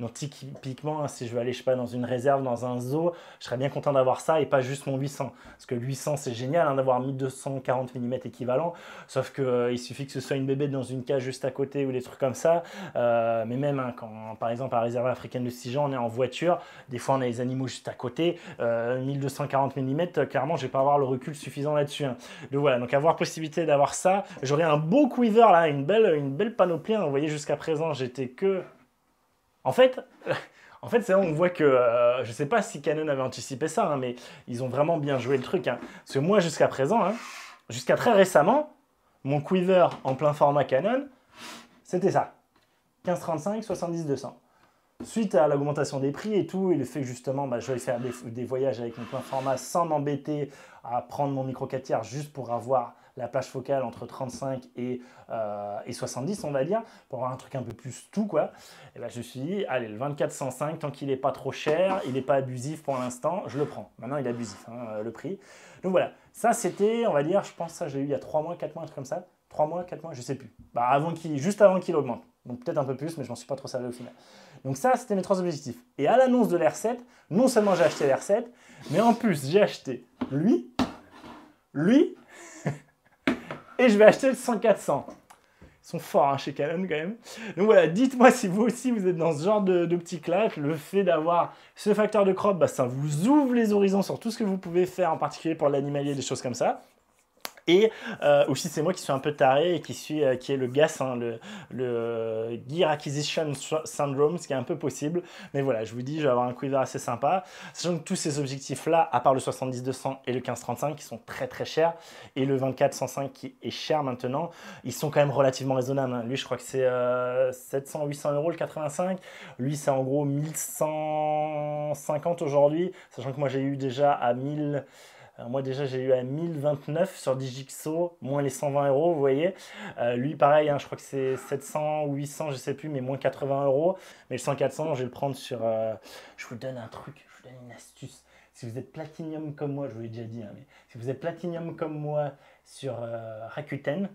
Donc typiquement, si je veux aller, je sais pas, dans une réserve, dans un zoo, je serais bien content d'avoir ça et pas juste mon 800, parce que le 800, c'est génial hein, d'avoir 1240 mm équivalent, sauf que il suffit que ce soit une bébête dans une cage juste à côté ou des trucs comme ça, mais même hein, quand, par exemple, à la réserve africaine de Sijan, on est en voiture, des fois on a les animaux juste à côté, 1240 mm, clairement, je vais pas avoir le recul suffisant là-dessus. Hein. Donc voilà, donc avoir possibilité d'avoir ça, j'aurais un beau quiver là, une belle panoplie. Hein. Vous voyez, jusqu'à présent, j'étais que... En fait, c'est là où on voit que, je sais pas si Canon avait anticipé ça, hein, mais ils ont vraiment bien joué le truc. Hein. Parce que moi, jusqu'à présent, hein, jusqu'à très récemment, mon quiver en plein format Canon, c'était ça. 15-35, 70-200. Suite à l'augmentation des prix et tout, et le fait que justement, bah, je vais faire des voyages avec mon plein format sans m'embêter à prendre mon micro 4 tiers juste pour avoir la plage focale entre 35 et 70, on va dire, pour avoir un truc un peu plus tout, quoi. Et ben, je me suis dit, allez, le 24-105, tant qu'il n'est pas trop cher, il n'est pas abusif pour l'instant, je le prends. Maintenant, il est abusif, hein, le prix. Donc voilà, ça c'était, on va dire, je pense que ça, j'ai eu il y a 3 mois, 4 mois, un truc comme ça. 3 mois, 4 mois, je sais plus. Bah, juste avant qu'il augmente. Donc peut-être un peu plus, mais je m'en suis pas trop servi au final. Donc ça, c'était mes 3 objectifs. Et à l'annonce de l'R7, non seulement j'ai acheté l'R7, mais en plus j'ai acheté lui, et je vais acheter le 100-400. Ils sont forts hein, chez Canon quand même. Donc voilà, dites-moi si vous aussi vous êtes dans ce genre de petit clash. Le fait d'avoir ce facteur de crop, bah, ça vous ouvre les horizons sur tout ce que vous pouvez faire, en particulier pour l'animalier, des choses comme ça. Et aussi, c'est moi qui suis un peu taré et qui est le GAS, hein, le Gear Acquisition Syndrome, ce qui est un peu possible. Mais voilà, je vous dis, je vais avoir un quiver assez sympa. Sachant que tous ces objectifs-là, à part le 70-200 et le 15-35, qui sont très très chers, et le 24-105 qui est cher maintenant, ils sont quand même relativement raisonnables. Hein. Lui, je crois que c'est 700-800 € le 85. Lui, c'est en gros 1150 aujourd'hui, sachant que moi, j'ai eu déjà à 1000... Moi déjà j'ai eu à 1029 sur Digixo, moins les 120 euros, vous voyez. Lui pareil, hein, je crois que c'est 700 ou 800, je sais plus, mais moins 80 euros. Mais le 100-400, je vais le prendre sur... je vous donne un truc, je vous donne une astuce. Si vous êtes Platinum comme moi, je vous l'ai déjà dit, hein, mais si vous êtes Platinum comme moi sur Rakuten,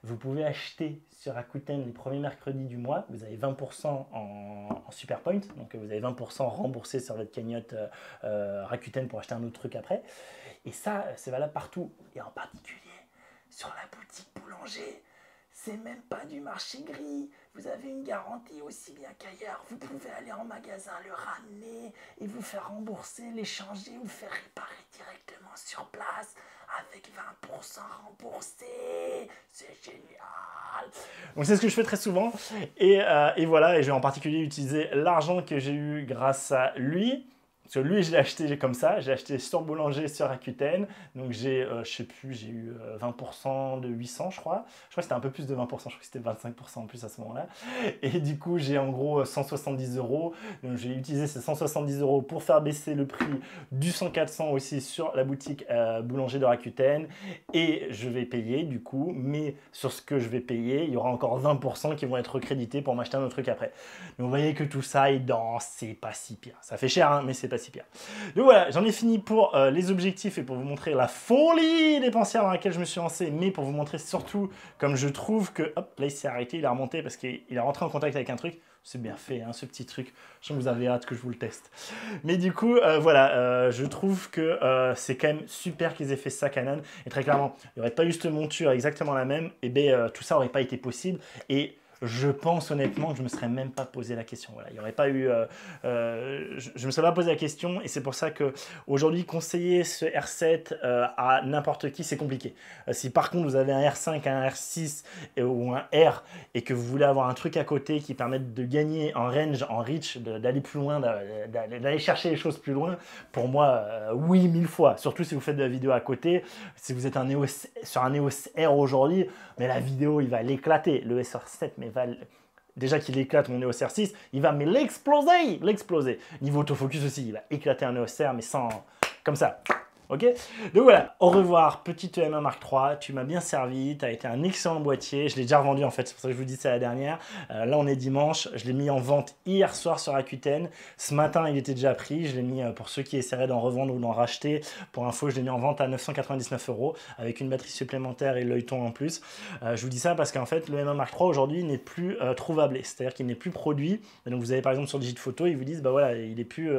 vous pouvez acheter sur Rakuten les premiers mercredis du mois. Vous avez 20% en Super Point. Donc vous avez 20% remboursé sur votre cagnotte Rakuten pour acheter un autre truc après. Et ça, c'est valable partout. Et en particulier sur la boutique boulanger. C'est même pas du marché gris. Vous avez une garantie aussi bien qu'ailleurs. Vous pouvez aller en magasin, le ramener et vous faire rembourser, l'échanger, vous faire réparer directement sur place avec 20% remboursé. C'est génial. Donc c'est ce que je fais très souvent. Et voilà, et je vais en particulier utiliser l'argent que j'ai eu grâce à lui. Parce que lui, je l'ai acheté comme ça, j'ai acheté sur Boulanger, sur Rakuten, donc j'ai, je sais plus, j'ai eu 20% de 800, je crois. Je crois que c'était un peu plus de 20%, je crois que c'était 25% en plus à ce moment-là. Et du coup, j'ai en gros 170 euros. Donc j'ai utilisé ces 170 euros pour faire baisser le prix du 100-400 aussi sur la boutique Boulanger de Rakuten. Et je vais payer du coup, mais sur ce que je vais payer, il y aura encore 20% qui vont être recrédités pour m'acheter un autre truc après. Donc vous voyez que tout ça est dans, c'est pas si pire. Ça fait cher, hein, mais c'est pas si pire. Donc voilà, j'en ai fini pour les objectifs et pour vous montrer la folie dépensière dans laquelle je me suis lancé, mais pour vous montrer surtout comme je trouve que, hop, là il s'est arrêté, il est remonté parce qu'il est rentré en contact avec un truc. C'est bien fait, hein, ce petit truc. Je sens que vous avez hâte que je vous le teste. Mais du coup, voilà, je trouve que c'est quand même super qu'ils aient fait ça, Canon. Et très clairement, il n'y aurait pas eu cette monture exactement la même, et bien tout ça n'aurait pas été possible. Et je pense honnêtement que je ne me serais même pas posé la question. Voilà, il n'y aurait pas eu, je ne me serais pas posé la question et c'est pour ça qu'aujourd'hui, conseiller ce R7 à n'importe qui, c'est compliqué. Si par contre vous avez un R5, un R6 ou un R et que vous voulez avoir un truc à côté qui permette de gagner en range, en reach, d'aller plus loin, d'aller chercher les choses plus loin, pour moi, oui, 1000 fois. Surtout si vous faites de la vidéo à côté. Si vous êtes sur un EOS R aujourd'hui, mais la vidéo, il va l'éclater. Le SR7, mais déjà qu'il éclate mon EOS R6, il va mais l'exploser. Niveau autofocus aussi, il va éclater un EOS R, mais sans, comme ça. Ok, donc voilà, au revoir, petit EM1 Mark III, tu m'as bien servi, tu as été un excellent boîtier, je l'ai déjà revendu en fait, c'est pour ça que je vous dis c'est la dernière. Là on est dimanche, je l'ai mis en vente hier soir sur Rakuten, ce matin il était déjà pris, je l'ai mis pour ceux qui essaieraient d'en revendre ou d'en racheter, pour info je l'ai mis en vente à 999 € avec une batterie supplémentaire et l'œilleton en plus. Je vous dis ça parce qu'en fait le M1 Mark III aujourd'hui n'est plus trouvable, c'est-à-dire qu'il n'est plus produit, et donc vous avez par exemple sur Digiphoto, ils vous disent bah voilà, il est plus,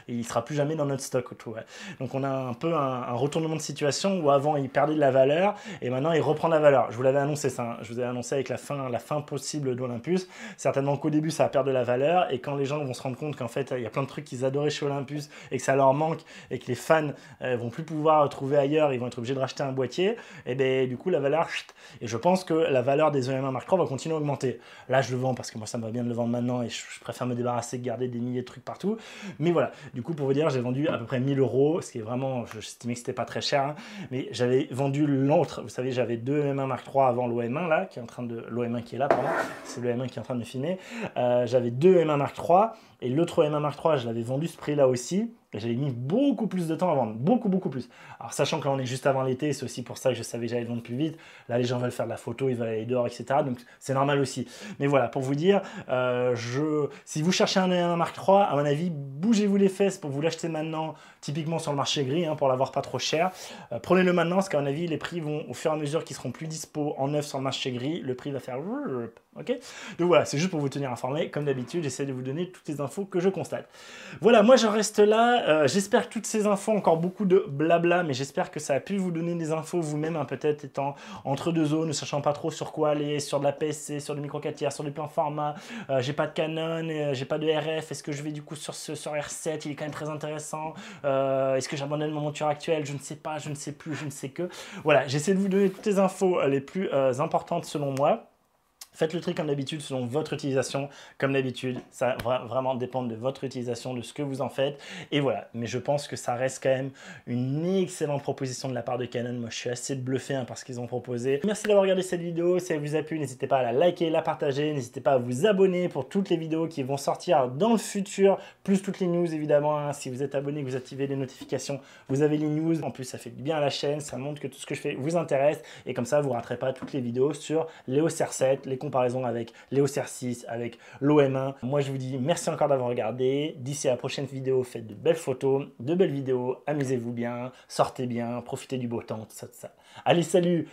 il sera plus jamais dans notre stock. Tout, ouais. Donc on a un peu un retournement de situation où avant il perdait de la valeur et maintenant il reprend de la valeur. Je vous l'avais annoncé ça, hein. Je vous avais annoncé avec la fin possible d'Olympus. Certainement qu'au début ça va perdre de la valeur et quand les gens vont se rendre compte qu'en fait il y a plein de trucs qu'ils adoraient chez Olympus et que ça leur manque et que les fans vont plus pouvoir trouver ailleurs, ils vont être obligés de racheter un boîtier, et bien du coup la valeur, et je pense que la valeur des EM1 Mark III va continuer à augmenter. Là je le vends parce que moi ça me va bien de le vendre maintenant et je préfère me débarrasser que garder des milliers de trucs partout. Mais voilà, du coup pour vous dire j'ai vendu à peu près 1000 €, ce qui est vraiment, j'estimais que c'était pas très cher, hein, mais j'avais vendu l'autre, vous savez j'avais deux M1 Mark III avant l'OM1 là, qui est en train de, l'OM1 qui est là pardon, c'est le M1 qui est en train de filmer, j'avais deux M1 Mark III, et l'autre M1 Mark III je l'avais vendu ce prix là aussi, et j'avais mis beaucoup plus de temps à vendre, beaucoup plus. Alors sachant que là on est juste avant l'été, c'est aussi pour ça que je savais que j'allais le vendre plus vite, là les gens veulent faire de la photo, ils veulent aller dehors, etc. Donc c'est normal aussi. Mais voilà, pour vous dire, si vous cherchez un M1 Mark III, à mon avis, bougez-vous les fesses pour vous l'acheter maintenant, typiquement sur le marché gris, hein, pour l'avoir pas trop cher. Prenez-le maintenant, parce qu'à mon avis, les prix vont, au fur et à mesure qu'ils seront plus dispo en neuf sur le marché gris, le prix va faire... Ok, donc voilà, c'est juste pour vous tenir informé. Comme d'habitude, j'essaie de vous donner toutes les infos que je constate. Voilà, moi je reste là. J'espère que toutes ces infos, encore beaucoup de blabla, mais j'espère que ça a pu vous donner des infos vous-même, hein, peut-être étant entre deux eaux, ne sachant pas trop sur quoi aller, sur de la PSC, sur du micro 4 tiers, sur du plein format. J'ai pas de Canon, j'ai pas de RF. Est-ce que je vais du coup sur R7? Il est quand même très intéressant. Est-ce que j'abandonne mon monture actuelle? Je ne sais pas, je ne sais plus, je ne sais que. Voilà, j'essaie de vous donner toutes les infos les plus importantes selon moi. Faites le tri comme d'habitude selon votre utilisation. Comme d'habitude, ça va vraiment dépendre de votre utilisation, de ce que vous en faites. Et voilà, mais je pense que ça reste quand même une excellente proposition de la part de Canon. Moi, je suis assez bluffé par ce qu'ils ont proposé. Merci d'avoir regardé cette vidéo. Si elle vous a plu, n'hésitez pas à la liker, la partager. N'hésitez pas à vous abonner pour toutes les vidéos qui vont sortir dans le futur, plus toutes les news évidemment. Hein. Si vous êtes abonné, que vous activez les notifications, vous avez les news. En plus, ça fait du bien à la chaîne. Ça montre que tout ce que je fais vous intéresse. Et comme ça, vous ne raterez pas toutes les vidéos sur l'EOS R7, les comparaison avec l'EOS R6, avec l'OM1. Moi, je vous dis merci encore d'avoir regardé. D'ici à la prochaine vidéo, faites de belles photos, de belles vidéos, amusez-vous bien, sortez bien, profitez du beau temps, tout ça, tout ça. Allez, salut!